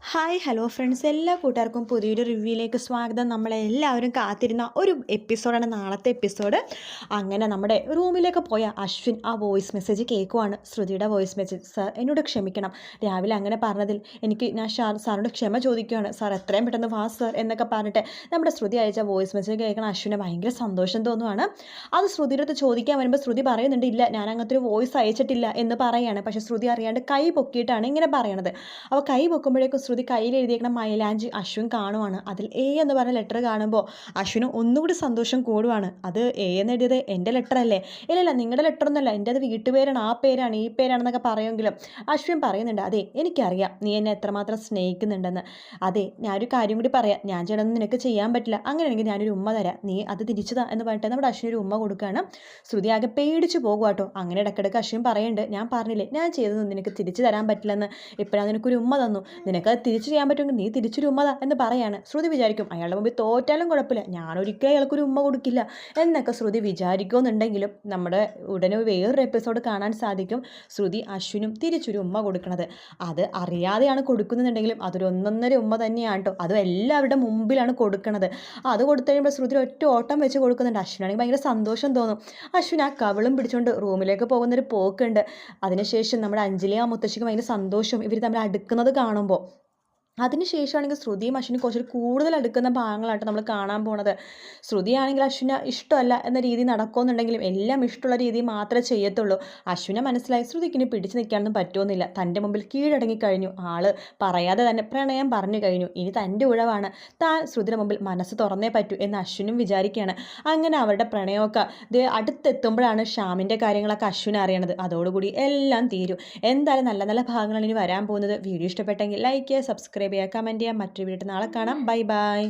Hi hello friends, എല്ലാ കൂട്ടുകാർക്കും പുതിയൊരു റിവ്യൂയിലേക്ക് സ്വാഗതം. നമ്മളെല്ലാവരും കാത്തിരുന്ന ഒരു എപ്പിസോഡാണ് നാളത്തെ എപ്പിസോഡ്. അങ്ങനെ നമ്മുടെ റൂമിലേക്ക് പോയ അശ്വിൻ ആ വോയിസ് മെസ്സേജ് കേൾക്കുവാണ്. ശ്രുതിയുടെ വോയിസ് മെസ്സേജ്. സാർ എന്നോട് ക്ഷമിക്കണം, രാവിലെ അങ്ങനെ പറഞ്ഞതിൽ ഞാൻ സാറിനോട് ക്ഷമ ചോദിക്കുകയാണ്. സാർ എത്രയും പെട്ടെന്ന് വാ സാർ എന്നൊക്കെ പറഞ്ഞിട്ട് നമ്മുടെ ശ്രുതി അയച്ച വോയിസ് മെസ്സേജ് കേൾക്കണം അശ്വിന് ഭയങ്കര സന്തോഷം തോന്നുവാണ്. അത് ശ്രുതിയുടെ അടുത്ത് ചോദിക്കാൻ വരുമ്പോൾ ശ്രുതി പറയുന്നുണ്ട്, ഇല്ല ഞാൻ അങ്ങനത്തെ ഒരു വോയിസ് അയച്ചിട്ടില്ല എന്ന് പറയുകയാണ്. പക്ഷേ ശ്രുതി അറിയാണ്ട് കൈ പൊക്കിയിട്ടാണ് ഇങ്ങനെ പറയണത്. അപ്പോൾ കൈ പൊക്കുമ്പോഴേക്കും ശ്രുതി കയ്യിൽ എഴുതിയേക്കുന്ന മൈലാഞ്ചി അശ്വിൻ കാണുവാണ്. അതിൽ എ എന്ന് പറഞ്ഞ ലെറ്റർ കാണുമ്പോൾ അശ്വിന് ഒന്നുകൂടി സന്തോഷം കൂടുവാണ്. അത് എ എന്ന് എഴുതിയത് എൻ്റെ ലെറ്റർ അല്ലേ? ഇല്ലല്ല, നിങ്ങളുടെ ലെറ്റർ ഒന്നുമല്ല, എൻ്റെ അത് വീട്ടുപേരാണ്, ആ പേരാണ്, ഈ പേരാണെന്നൊക്കെ പറയുമെങ്കിലും അശ്വിൻ പറയുന്നുണ്ട്, അതെ എനിക്കറിയാം നീ എന്നെ എത്രമാത്രം സ്നേഹിക്കുന്നുണ്ടെന്ന്. അതെ, ഞാനൊരു കാര്യം കൂടി പറയാം, ഞാൻ ചെയ്യണമെന്ന് നിനക്ക് ചെയ്യാൻ പറ്റില്ല, അങ്ങനെയാണെങ്കിൽ ഞാനൊരു ഉമ്മ തരാം, നീ അത് തിരിച്ചതാ എന്ന് പറഞ്ഞിട്ട് നമ്മുടെ അശ്വിൻ ഒരു ഉമ്മ കൊടുക്കുകയാണ്. ശ്രുതി ആകെ പേടിച്ച് പോകുക കേട്ടോ. അങ്ങനെ ഇടയ്ക്കിടയ്ക്ക് അശ്വിൻ പറയുന്നുണ്ട്, ഞാൻ പറഞ്ഞില്ലേ ഞാൻ ചെയ്തതൊന്നും നിനക്ക് തിരിച്ചു തരാൻ പറ്റില്ലെന്ന്, ഇപ്പോഴാണ് നിനക്കൊരു ഉമ്മ തന്നു, നിനക്കത് തിരിച്ചു ചെയ്യാൻ പറ്റുമെങ്കിൽ നീ തിരിച്ചൊരു ഉമ്മ എന്ന് പറയാണ്. ശ്രുതി വിചാരിക്കും അയാളുടെ മുമ്പിൽ തോറ്റാലും കുഴപ്പമില്ല, ഞാനൊരിക്കലും അയാൾക്കൊരു ഉമ്മ കൊടുക്കില്ല എന്നൊക്കെ ശ്രുതി വിചാരിക്കുമെന്നുണ്ടെങ്കിലും നമ്മുടെ ഉടനെ വേറൊരു എപ്പിസോഡ് കാണാൻ സാധിക്കും ശ്രുതി അശ്വിനും തിരിച്ചൊരു ഉമ്മ കൊടുക്കണത്. അത് അറിയാതെയാണ് കൊടുക്കുന്നുണ്ടെങ്കിലും അതൊരു ഒന്നൊന്നര ഉമ്മ തന്നെയാണ് കേട്ടോ. അതും എല്ലാവരുടെ മുമ്പിലാണ് കൊടുക്കണത്. അത് കൊടുത്തു കഴിയുമ്പോൾ ശ്രുതി ഒറ്റ ഓട്ടം വെച്ച് കൊടുക്കുന്നുണ്ട്. അശ്വിനാണെങ്കിൽ ഭയങ്കര സന്തോഷം തോന്നും. അശ്വിൻ ആ കവിളും പിടിച്ചുകൊണ്ട് റൂമിലേക്ക് പോകുന്നൊരു പോക്കുണ്ട്. അതിനുശേഷം നമ്മുടെ അഞ്ജലി ആ മുത്തശ്ശിക്ക് ഭയങ്കര സന്തോഷം ഇവർ തമ്മിൽ അടുക്കുന്നത് കാണുമ്പോൾ. അതിനുശേഷമാണെങ്കിൽ ശ്രുതിയും അശ്വിനും കുറച്ചൊരു കൂടുതൽ അടുക്കുന്ന ഭാഗങ്ങളായിട്ട് നമ്മൾ കാണാൻ പോണത്. ശ്രുതിയാണെങ്കിൽ അശ്വിനെ ഇഷ്ടമല്ല എന്ന രീതി നടക്കുമെന്നുണ്ടെങ്കിലും എല്ലാം ഇഷ്ടമുള്ള രീതി മാത്രമേ ചെയ്യത്തുള്ളൂ. അശ്വിനെ മനസ്സിലായി ശ്രുതിക്കിനി പിടിച്ചു നിൽക്കാനൊന്നും പറ്റുമെന്നില്ല, തൻ്റെ മുമ്പിൽ കീഴടങ്ങി കഴിഞ്ഞു. ആള് പറയാതെ തന്നെ പ്രണയം പറഞ്ഞു കഴിഞ്ഞു. ഇനി തൻ്റെ ഉഴവാണ്, താൻ ശ്രുതിയുടെ മുമ്പിൽ മനസ്സ് തുറന്നേ പറ്റൂ എന്ന് അശ്വിനും വിചാരിക്കുകയാണ്. അങ്ങനെ അവരുടെ പ്രണയമൊക്കെ അടുത്തെത്തുമ്പോഴാണ് ഷ്യാമിൻ്റെ കാര്യങ്ങളൊക്കെ അശ്വിനെ അറിയണത്. അതോടുകൂടി എല്ലാം തീരും. എന്തായാലും നല്ല നല്ല ഭാഗങ്ങളാണ് ഇനി വരാൻ പോകുന്നത്. വീഡിയോ ഇഷ്ടപ്പെട്ടെങ്കിൽ ലൈക്ക് ചെയ്യുക, സബ്സ്ക്രൈബ് ചെയ്യുക, കമൻറ്റ് ചെയ്യുക. മറ്റൊരു വീഡിയോ നാളെ കാണാം. Bye bye.